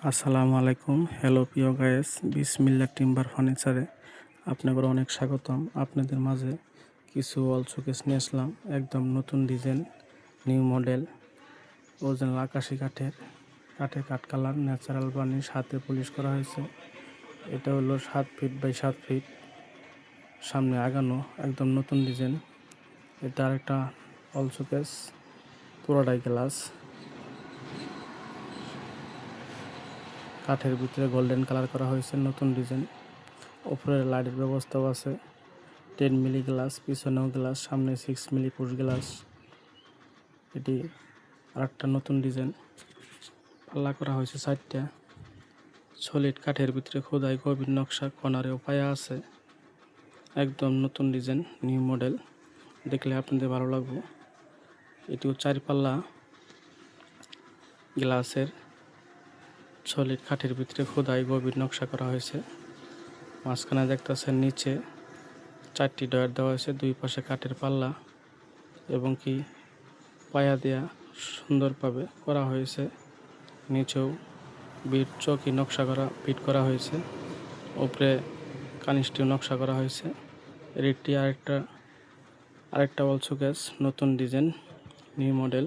আসসালামু আলাইকুম। হ্যালো প্রিয় গায়েস, বিসমিল্লাহ টিম্বার ফার্নিচারে আপনাদের অনেক স্বাগতম। আপনাদের মাঝে কিছু ওয়াল শোকেস নিয়ে আসলাম, একদম নতুন ডিজাইন, নিউ মডেল, অরিজিনাল আকাশি কাঠ কালার, ন্যাচারাল বার্নিশ, হাতে পলিশ করা হয়েছে। এটা হলো 7 ফিট বাই 7 ফিট, সামনে আগানো, একদম নতুন ডিজাইন। এটা আরেকটা ওয়াল শোকেস, পুরোটাই গ্লাস, কাঠের ভিতরে গোল্ডেন কালার করা হয়েছে, নতুন ডিজাইন। উপরে লাইটের ব্যবস্থাও আছে। 10 মিলি গ্লাস, পিছনেও গ্লাস, সামনে 6 মিলি পুশ গ্লাস। এটি আরেকটা নতুন ডিজাইন, পাল্লা করা হয়েছে 4টা। সলিড কাঠের ভিতরে খোদাই গভীর নকশা, কর্নারেও পায়া আছে। একদম নতুন ডিজাইন, নিউ মডেল, দেখলে আপনাদের ভালো লাগবে। এটিও 4 পাল্লা গ্লাসের, সলিড কাঠের ভিতরে খোদাই গভীর নকশা করা হয়েছে। মাঝখানে দেখতেছেন নিচে 4টি ডয়ার দেওয়া হয়েছে, 2 পাশে কাঠের পাল্লা এবং কি পায়া দেয়া সুন্দরভাবে করা হয়েছে। নিচেও বিট চৌকি নকশা করা ফিট করা হয়েছে, উপরে কানিস্টিও নকশা করা হয়েছে। এটি আরেকটা ওয়াল শোকেস, নতুন ডিজাইন, নিউ মডেল।